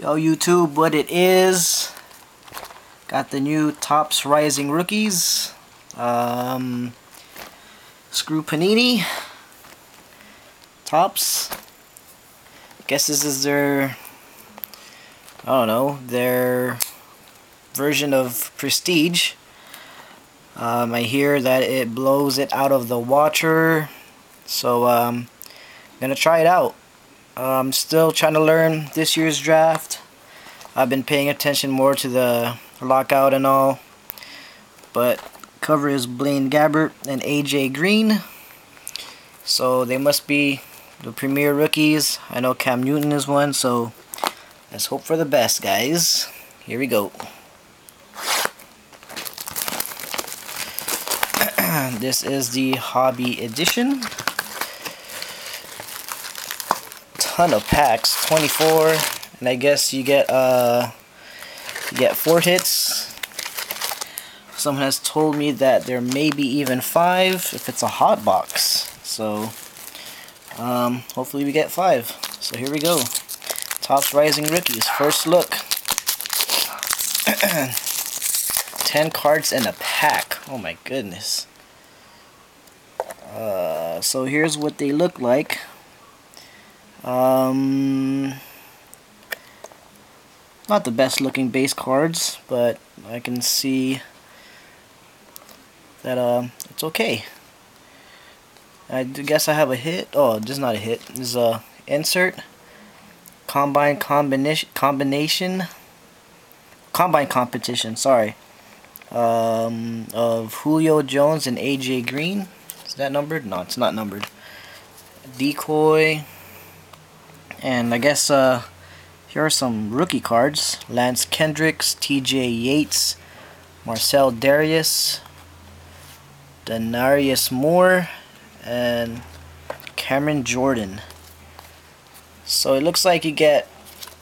Yo YouTube, what it is? Got the new Topps Rising Rookies. Screw Panini. Topps. Guess this is their, I don't know, their version of Prestige. I hear that it blows it out of the water, so I'm gonna try it out. I'm still trying to learn this year's draft. I've been paying attention more to the lockout and all, but cover is Blaine Gabbert and AJ Green, so they must be the premier rookies. I know Cam Newton is one, so let's hope for the best, guys. Here we go. This is the hobby edition. Ton of packs, 24, and I guess you get 4 hits. Someone has told me that there may be even 5 if it's a hot box. So hopefully we get 5. So here we go. Topps Rising Rookies, first look. 10 cards in a pack. Oh my goodness. So here's what they look like. Not the best looking base cards, but I can see that it's okay. I guess I have a hit. Oh, this is not a hit. This is a insert. Combine competition. Sorry. Of Julio Jones and AJ Green. Is that numbered? No, it's not numbered. Decoy. And I guess here are some rookie cards. Lance Kendricks, TJ Yates, Marcel Darius, Denarius Moore, and Cameron Jordan. So it looks like you get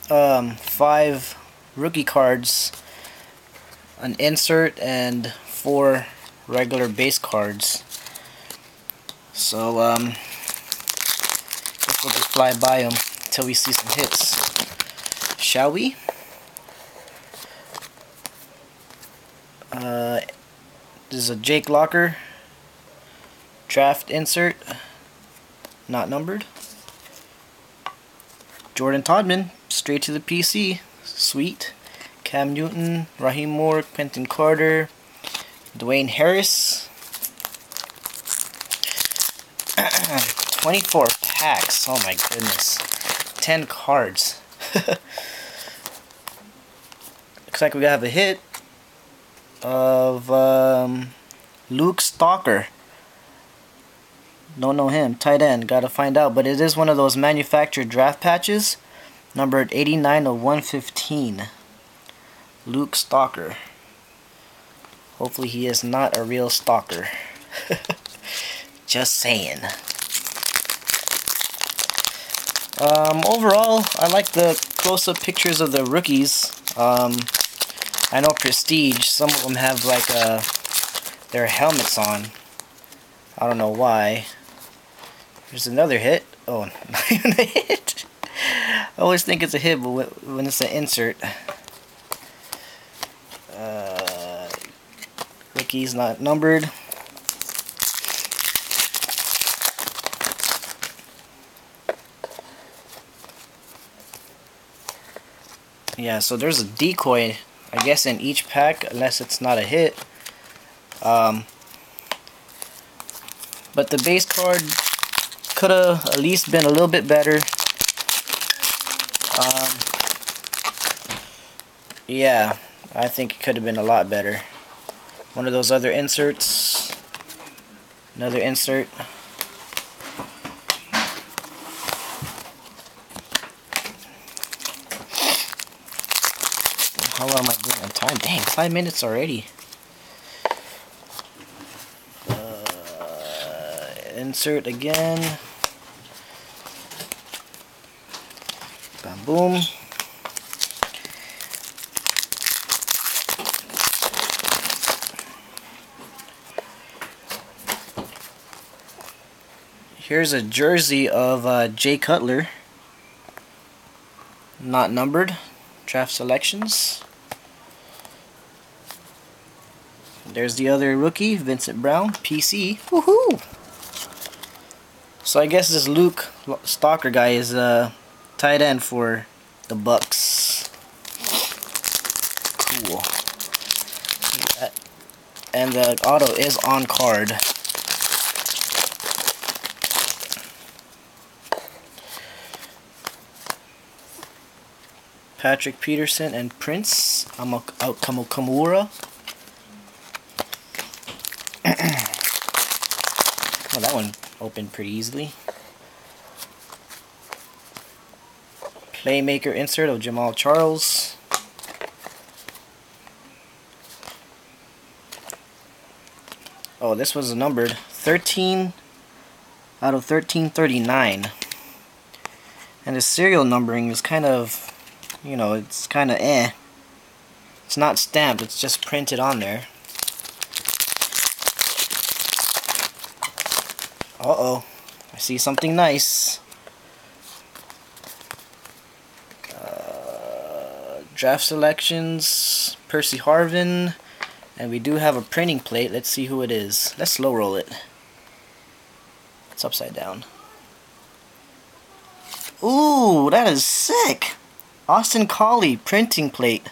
5 rookie cards, an insert, and 4 regular base cards. So we'll just fly by them until we see some hits. Shall we? This is a Jake Locker draft insert, not numbered. Jordan Todman, straight to the PC, sweet. Cam Newton, Raheem Moore, Quentin Carter, Dwayne Harris. 24 packs, oh my goodness. 10 cards. Looks like we have a hit of Luke Stalker. Don't know him. Tight end. Gotta find out. But it is one of those manufactured draft patches, numbered 89 of 115. Luke Stalker. Hopefully he is not a real stalker. Just saying. Overall, I like the close-up pictures of the rookies. I know Prestige, some of them have like their helmets on. I don't know why. There's another hit. Oh, not even a hit. I always think it's a hit, but when it's an insert. Rookies not numbered. Yeah, so there's a decoy, I guess, in each pack, unless it's not a hit. But the base card could have at least been a little bit better. Yeah, I think it could have been a lot better. One of those other inserts. Another insert. How long am I doing on time? Dang, 5 minutes already. Insert again. Bam, boom. Here's a jersey of Jay Cutler. Not numbered. draft selections. There's the other rookie, Vincent Brown, PC. Woohoo! So I guess this Luke Stalker guy is tight end for the Bucks. Cool. And the auto is on card. Patrick Peterson and Prince Kamura. Oh, that one opened pretty easily. Playmaker insert of Jamal Charles. Oh, this was numbered 13 out of 1339. And the serial numbering is kind of, you know, it's kind of eh. It's not stamped, it's just printed on there. Uh-oh, I see something nice. Draft selections, Percy Harvin, and we do have a printing plate. Let's see who it is. Let's slow roll it. It's upside down. Ooh, that is sick. Austin Collie printing plate.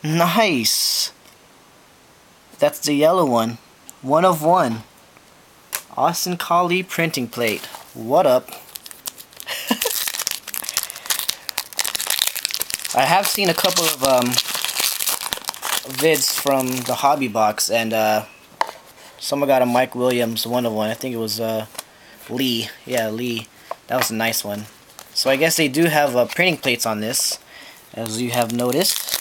Nice. That's the yellow one. 1 of 1. Austin Collie printing plate. What up? I have seen a couple of vids from the hobby box, and someone got a Mike Williams 1 of 1. I think it was Lee. Yeah, Lee. That was a nice one. So I guess they do have printing plates on this, as you have noticed.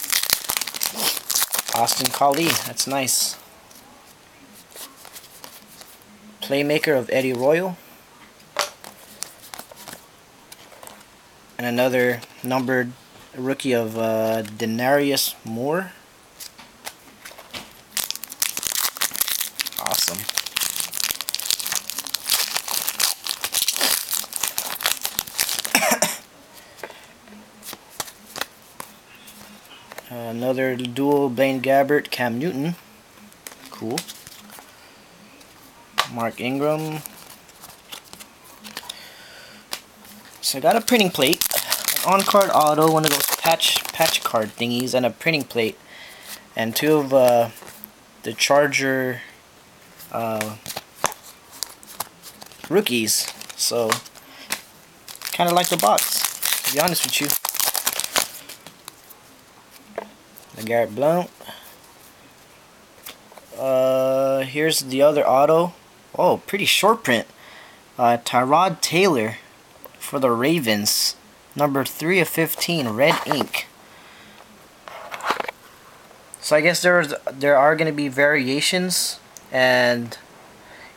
Austin Collie. That's nice. Playmaker of Eddie Royal. And another numbered rookie of Denarius Moore. Awesome. Another dual Blaine Gabbert, Cam Newton. Cool. Mark Ingram. So I got a printing plate, an on-card auto, one of those patch card thingies, and a printing plate, and 2 of the Charger rookies. So kind of like the box, to be honest with you. The Garrett Blount. Here's the other auto. Oh, pretty short print. Tyrod Taylor for the Ravens. Number 3 of 15, red ink. So I guess there are going to be variations, and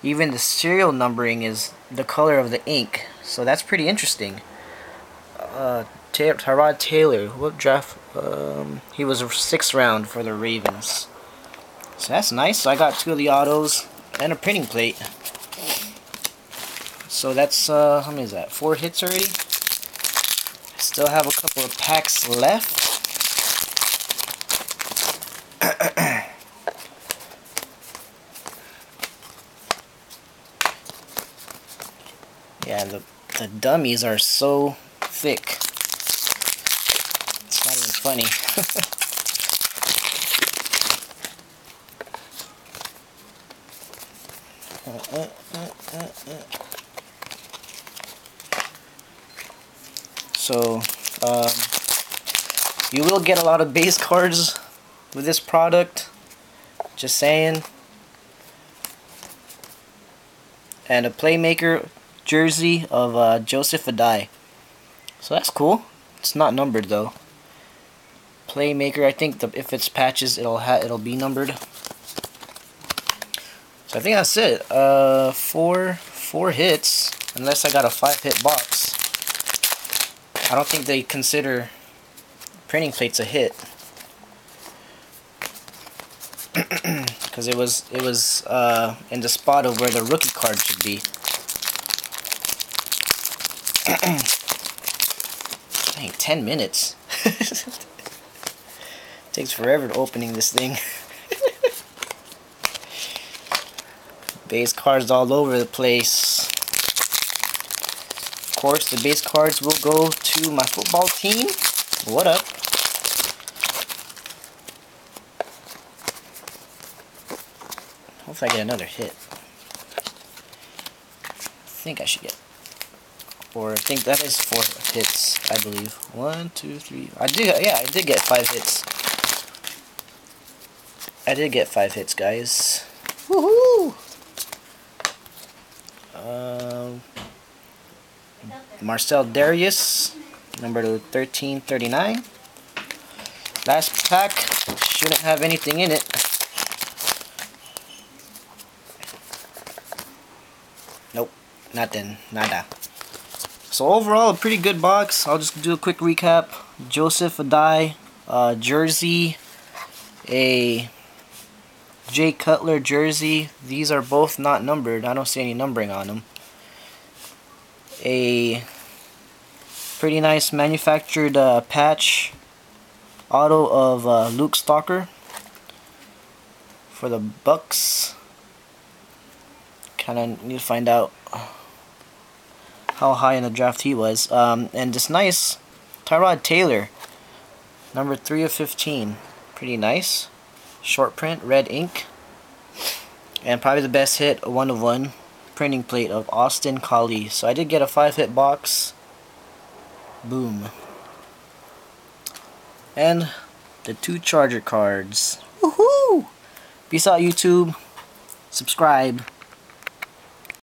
even the serial numbering is the color of the ink. So that's pretty interesting. Tyrod Taylor, what draft? He was a 6th round for the Ravens. So that's nice. So I got 2 of the autos and a printing plate. So that's how many is that? 4 hits already. I still have a couple of packs left. Yeah, the dummies are so thick. It's not even funny. So, you will get a lot of base cards with this product. Just saying. And a Playmaker jersey of Joseph Adai. So that's cool. It's not numbered though. Playmaker, I think if it's patches, it'll be numbered. So I think that's it. 4 hits, unless I got a 5-hit box. I don't think they consider printing plates a hit, because it was in the spot of where the rookie card should be. Dang, 10 minutes. Takes forever opening this thing. Base cards all over the place. Of course, the base cards will go to my football team. What up? Hopefully I get another hit. I think I should get, or I think that is 4 hits, I believe. 1, 2, 3. I did get 5 hits. I did get 5 hits, guys. Woohoo! Marcel Darius, number 1339. Last pack shouldn't have anything in it. Nope, nothing, nada. So overall, a pretty good box. I'll just do a quick recap. Joseph Adai, jersey, a Jay Cutler jersey. These are both not numbered. I don't see any numbering on them. A pretty nice manufactured patch auto of Luke Stalker for the Bucks. Kind of need to find out how high in the draft he was. And this nice Tyrod Taylor, number 3 of 15. Pretty nice. Short print, red ink. And probably the best hit, a 1 of 1 printing plate of Austin Collie. So I did get a 5-hit box. Boom. And the 2 Charger cards. Woohoo! Peace out, YouTube. Subscribe.